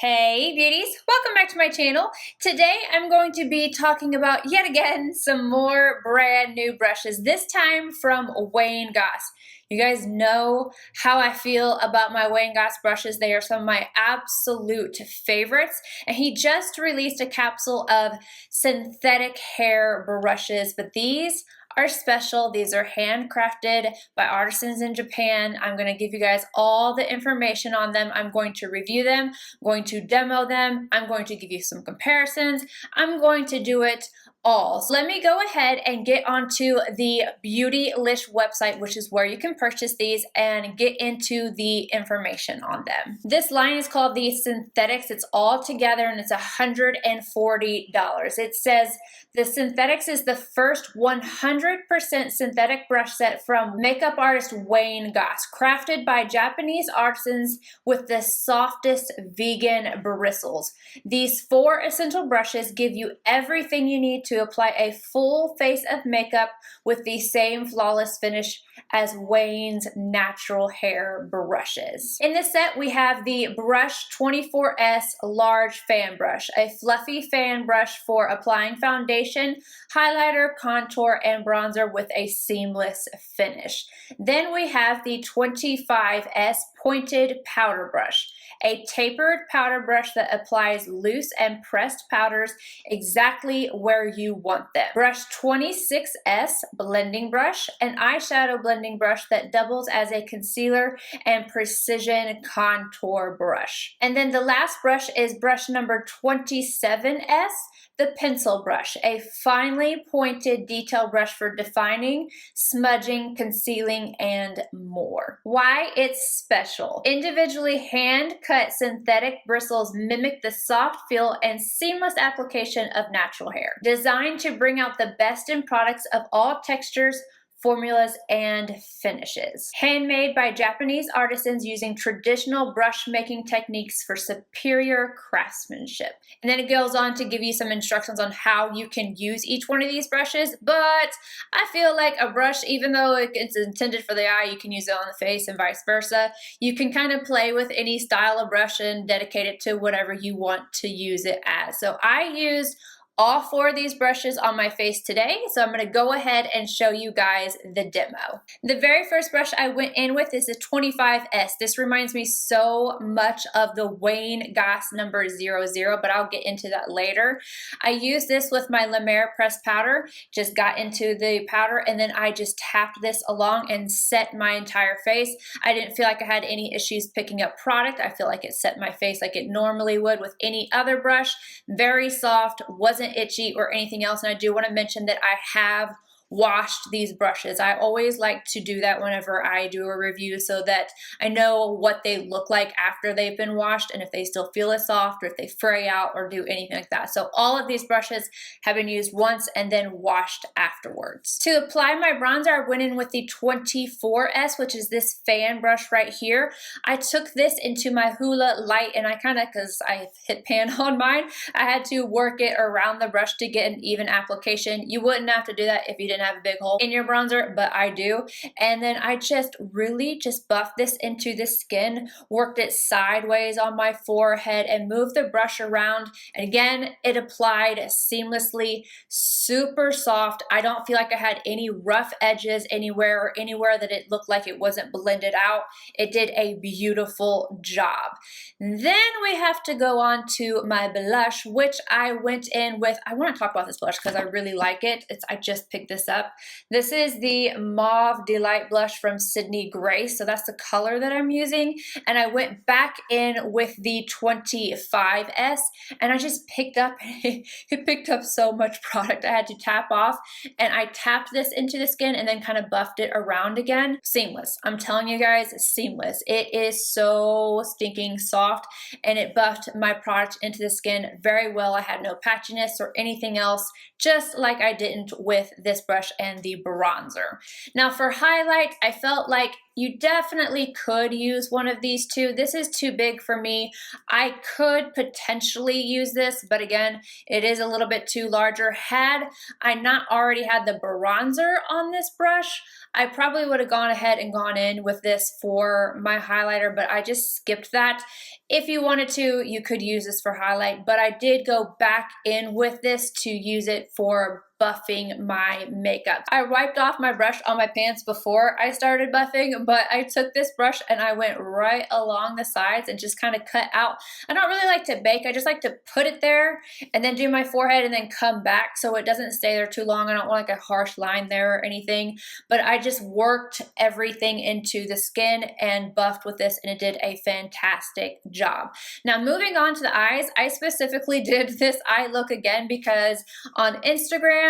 Hey beauties, welcome back to my channel. Today I'm going to be talking about yet again some more brand new brushes, this time from Wayne Goss. You guys know how I feel about my Wayne Goss brushes. They are some of my absolute favorites, and he just released a capsule of synthetic hair brushes, but these are special. These are handcrafted by artisans in Japan. I'm going to give you guys all the information on them. I'm going to review them, I'm going to demo them, I'm going to give you some comparisons. I'm going to do it all. So let me go ahead and get onto the Beauties website, which is where you can purchase these, and get into the information on them. This line is called the Synthetics. It's all together and it's $140. It says the Synthetics is the first 100% synthetic brush set from makeup artist Wayne Goss, crafted by Japanese artisans with the softest vegan bristles. These 4 essential brushes give you everything you need to apply a full face of makeup with the same flawless finish as Wayne's natural hair brushes. In this set, we have the Brush 24S Large Fan Brush, a fluffy fan brush for applying foundation, highlighter, contour, and bronzer with a seamless finish. Then we have the 25S Pointed Powder Brush, a tapered powder brush that applies loose and pressed powders exactly where you want them. Brush 26S Blending Brush, an eyeshadow blending brush that doubles as a concealer and precision contour brush. And then the last brush is brush number 27S, the Pencil Brush, a finely pointed detail brush for defining, smudging, concealing, and more. Why it's special. Individually hand-cut synthetic bristles mimic the soft feel and seamless application of natural hair. Designed to bring out the best in products of all textures, formulas, and finishes. Handmade by Japanese artisans using traditional brush making techniques for superior craftsmanship. And then it goes on to give you some instructions on how you can use each one of these brushes, but I feel like a brush, even though it's intended for the eye, you can use it on the face and vice versa. You can kind of play with any style of brush and dedicate it to whatever you want to use it as. So I used all 4 of these brushes on my face today, so I'm going to go ahead and show you guys the demo. The very first brush I went in with is the 25S. This reminds me so much of the Wayne Goss number 00, but I'll get into that later. I used this with my La Mer pressed powder, just got into the powder, and then I just tapped this along and set my entire face. I didn't feel like I had any issues picking up product. I feel like it set my face like it normally would with any other brush. Very soft, wasn't itchy or anything else. And I do want to mention that I have washed these brushes. I always like to do that whenever I do a review so that I know what they look like after they've been washed and if they still feel as soft or if they fray out or do anything like that. So all of these brushes have been used once and then washed afterwards. To apply my bronzer, I went in with the 24S, which is this fan brush right here. I took this into my Hoola Light, and I kind of, because I hit pan on mine, I had to work it around the brush to get an even application. You wouldn't have to do that if you didn't have a big hole in your bronzer, but I do. And then I just really just buffed this into the skin, worked it sideways on my forehead, and moved the brush around. And again, it applied seamlessly, super soft. I don't feel like I had any rough edges anywhere or anywhere that it looked like it wasn't blended out. It did a beautiful job. Then we have to go on to my blush, which I went in with, I want to talk about this blush because I really like it. I just picked this up. This is the Mauve Delight blush from Sydney Grace. So that's the color that I'm using. And I went back in with the 25S, and I just picked up, it picked up so much product I had to tap off, and I tapped this into the skin and then kind of buffed it around again. Seamless. I'm telling you guys, seamless. It is so stinking soft, and it buffed my product into the skin very well. I had no patchiness or anything else, just like I didn't with this brush and the bronzer. Now for highlight, I felt like you definitely could use one of these two. This is too big for me. I could potentially use this, but again, it is a little bit too larger. Had I not already had the bronzer on this brush, I probably would have gone ahead and gone in with this for my highlighter, but I just skipped that. If you wanted to, you could use this for highlight, but I did go back in with this to use it for buffing my makeup. I wiped off my brush on my pants before I started buffing, but I took this brush and I went right along the sides and just kind of cut out. I don't really like to bake. I just like to put it there and then do my forehead and then come back so it doesn't stay there too long. I don't want like a harsh line there or anything, but I just worked everything into the skin and buffed with this, and it did a fantastic job. Now moving on to the eyes, I specifically did this eye look again because on Instagram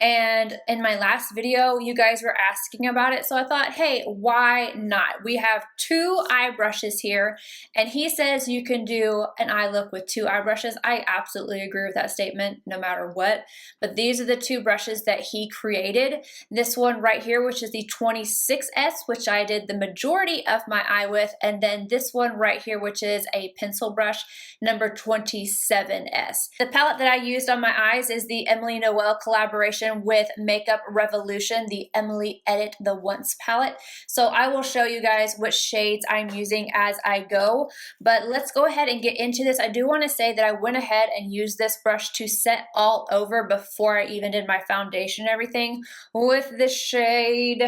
and in my last video, you guys were asking about it. So I thought, hey, why not? We have 2 eye brushes here, and he says you can do an eye look with 2 eye brushes. I absolutely agree with that statement, no matter what. But these are the 2 brushes that he created. This one right here, which is the 26S, which I did the majority of my eye with, and then this one right here, which is a pencil brush, number 27S. The palette that I used on my eyes is the Emily Noel collaboration with Makeup Revolution, the Emily Edit the Once palette. So I will show you guys what shades I'm using as I go, but let's go ahead and get into this. I do want to say that I went ahead and used this brush to set all over before I even did my foundation and everything with the shade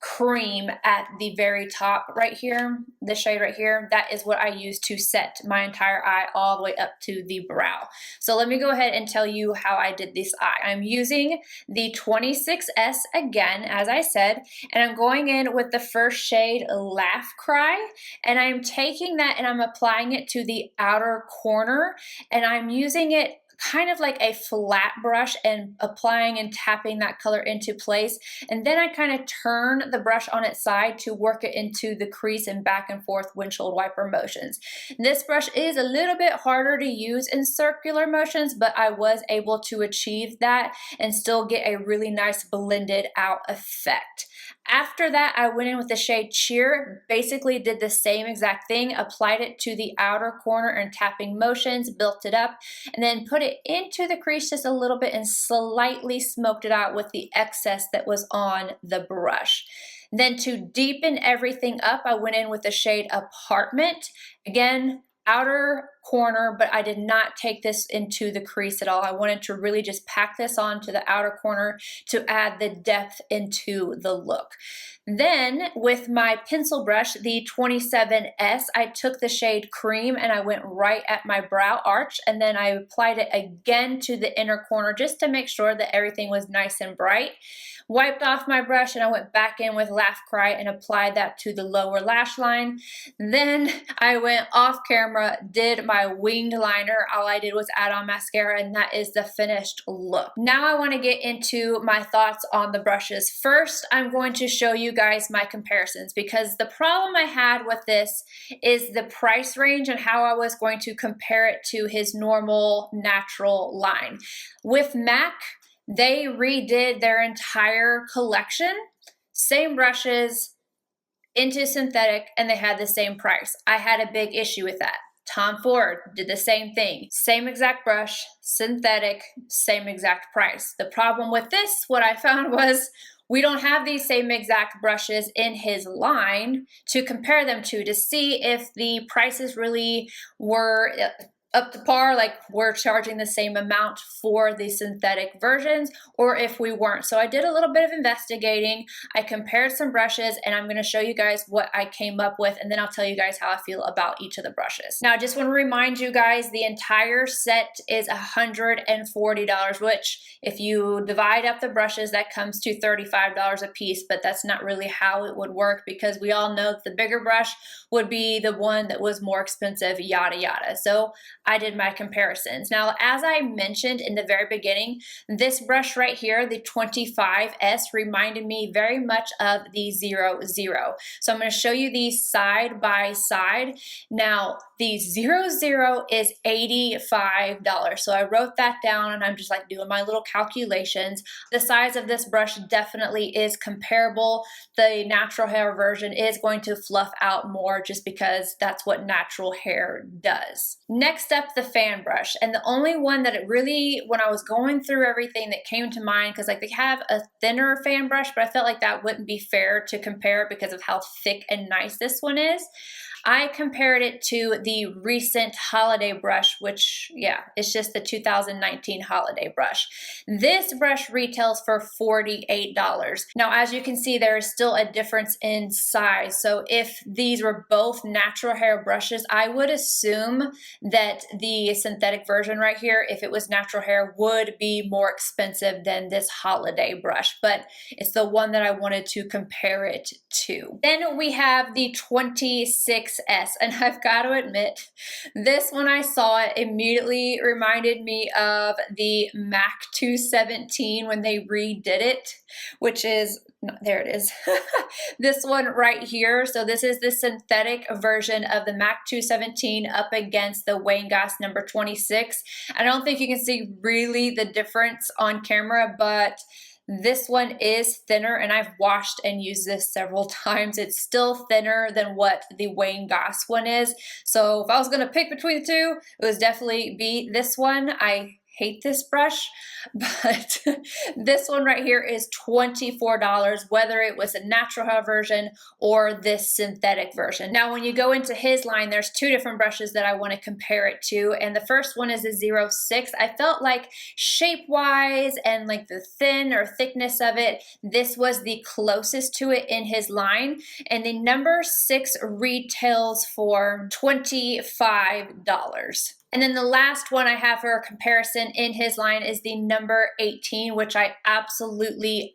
Cream at the very top right here, the shade right here. That is what I use to set my entire eye all the way up to the brow. So let me go ahead and tell you how I did this eye. I'm using the 26S again, as I said, and I'm going in with the first shade Laugh Cry, and I'm taking that and I'm applying it to the outer corner, and I'm using it kind of like a flat brush and applying and tapping that color into place. And then I kind of turn the brush on its side to work it into the crease and back and forth windshield wiper motions. This brush is a little bit harder to use in circular motions, but I was able to achieve that and still get a really nice blended out effect. After that, I went in with the shade Cheer, basically did the same exact thing, applied it to the outer corner and tapping motions, built it up, and then put it into the crease just a little bit and slightly smoked it out with the excess that was on the brush. Then to deepen everything up, I went in with the shade Apartment. Again, outer corner, but I did not take this into the crease at all. I wanted to really just pack this on to the outer corner to add the depth into the look. Then with my pencil brush, the 27S, I took the shade Cream and I went right at my brow arch, and then I applied it again to the inner corner just to make sure that everything was nice and bright. Wiped off my brush and I went back in with Laugh Cry and applied that to the lower lash line. Then I went off camera, did my winged liner. All I did was add on mascara, and that is the finished look. Now I want to get into my thoughts on the brushes. First, I'm going to show you guys my comparisons, because the problem I had with this is the price range and how I was going to compare it to his normal natural line. With MAC, they redid their entire collection, same brushes, into synthetic, and they had the same price. I had a big issue with that. Tom Ford did the same thing. Same exact brush, synthetic, same exact price. The problem with this, what I found was, we don't have these same exact brushes in his line to compare them to see if the prices really were up to par, like we're charging the same amount for the synthetic versions, or if we weren't. So I did a little bit of investigating. I compared some brushes, and I'm going to show you guys what I came up with, and then I'll tell you guys how I feel about each of the brushes. Now I just want to remind you guys, the entire set is $140, which if you divide up the brushes, that comes to $35 a piece, but that's not really how it would work, because we all know that the bigger brush would be the one that was more expensive, yada yada. So I did my comparisons. Now, as I mentioned in the very beginning, this brush right here, the 25S, reminded me very much of the 00. So I'm going to show you these side by side. Now, the 00 is $85. So I wrote that down and I'm just like doing my little calculations. The size of this brush definitely is comparable. The natural hair version is going to fluff out more just because that's what natural hair does. Next up, the fan brush. And the only one that it really, when I was going through everything, that came to mind, because like they have a thinner fan brush, but I felt like that wouldn't be fair to compare because of how thick and nice this one is. I compared it to the recent holiday brush, which, yeah, it's just the 2019 holiday brush. This brush retails for $48. Now, as you can see, there is still a difference in size. So if these were both natural hair brushes, I would assume that the synthetic version right here, if it was natural hair, would be more expensive than this holiday brush, but it's the one that I wanted to compare it to. Then we have the 26S, and I've got to admit, this when I saw it immediately reminded me of the MAC 217 when they redid it, which is, there it is, this one right here. So this is the synthetic version of the MAC 217 up against the Wayne Goss number 26. I don't think you can see really the difference on camera, but this one is thinner, and I've washed and used this several times. It's still thinner than what the Wayne Goss one is. So if I was going to pick between the two, it would definitely be this one. I hate this brush, but this one right here is $24, whether it was a natural hair version or this synthetic version. Now, when you go into his line, there's two different brushes that I want to compare it to, and the first one is a 06. I felt like shape-wise and like the thin or thickness of it, this was the closest to it in his line, and the number 6 retails for $25. And then the last one I have for a comparison in his line is the number 18, which I absolutely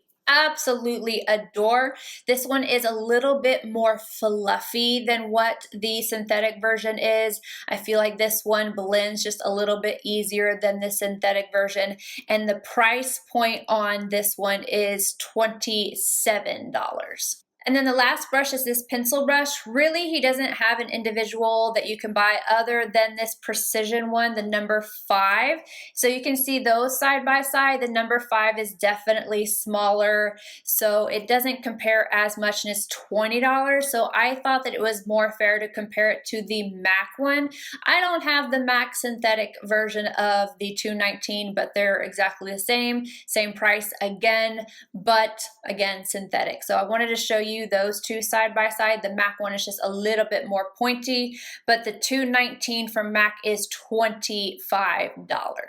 adore. This one is a little bit more fluffy than what the synthetic version is. I feel like this one blends just a little bit easier than the synthetic version, and the price point on this one is $27. And then the last brush is this pencil brush. Really, he doesn't have an individual that you can buy other than this precision one, the number 5. So you can see those side by side. The number 5 is definitely smaller, so it doesn't compare as much, and it's $20. So I thought that it was more fair to compare it to the MAC one. I don't have the MAC synthetic version of the 219, but they're exactly the same price again, but again, synthetic. So I wanted to show you those two side by side. The MAC one is just a little bit more pointy, but the 219 from MAC is $25.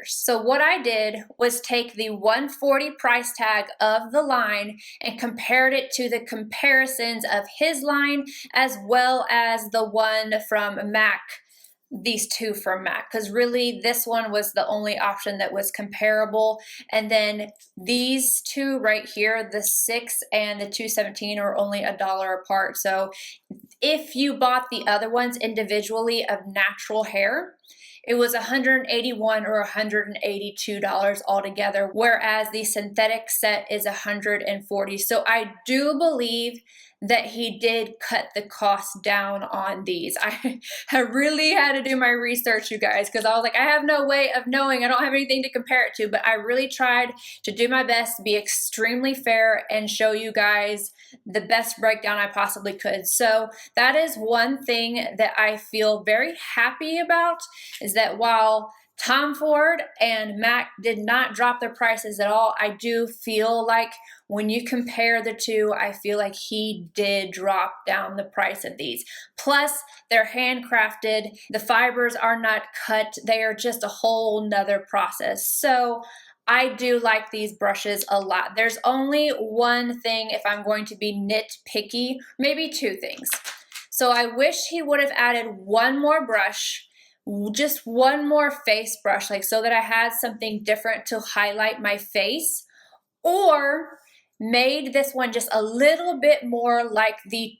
So what I did was take the $140 price tag of the line and compared it to the comparisons of his line as well as the one from MAC, these two from MAC, because really this one was the only option that was comparable. And then these two right here, the 6 and the 217, are only $1 apart. So if you bought the other ones individually of natural hair, it was $181 or $182 altogether, whereas the synthetic set is $140. So I do believe that he did cut the cost down on these. I really had to do my research, you guys, because I was like, I have no way of knowing. I don't have anything to compare it to, but I really tried to do my best to be extremely fair and show you guys the best breakdown I possibly could. So that is one thing that I feel very happy about, is that while Tom Ford and MAC did not drop their prices at all, I do feel like when you compare the two, I feel like he did drop down the price of these. Plus, they're handcrafted. The fibers are not cut. They are just a whole nother process. So I do like these brushes a lot. There's only one thing, if I'm going to be nitpicky, maybe two things. So I wish he would have added one more brush, just one more face brush, like so that I had something different to highlight my face. Or made this one just a little bit more like the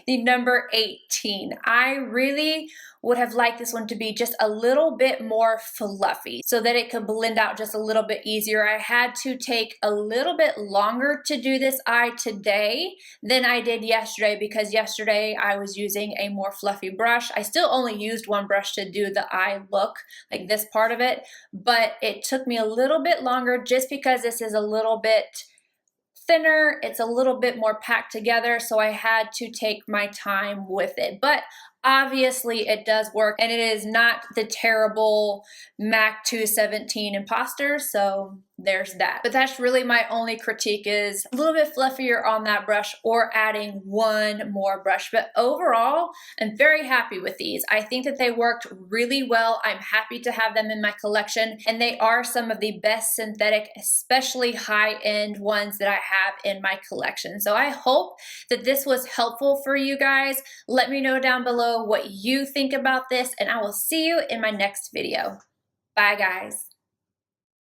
number 18. I really would have liked this one to be just a little bit more fluffy so that it could blend out just a little bit easier. I had to take a little bit longer to do this eye today than I did yesterday because yesterday I was using a more fluffy brush. I still only used one brush to do the eye look, like this part of it, but it took me a little bit longer just because this is a little bit thinner, it's a little bit more packed together, so I had to take my time with it. But obviously it does work, and it is not the terrible MAC 217 imposter, so there's that. But that's really my only critique, is a little bit fluffier on that brush or adding one more brush. But overall, I'm very happy with these. I think that they worked really well. I'm happy to have them in my collection, and they are some of the best synthetic, especially high-end ones that I have in my collection. So I hope that this was helpful for you guys. Let me know down below what you think about this, and I will see you in my next video. Bye, guys.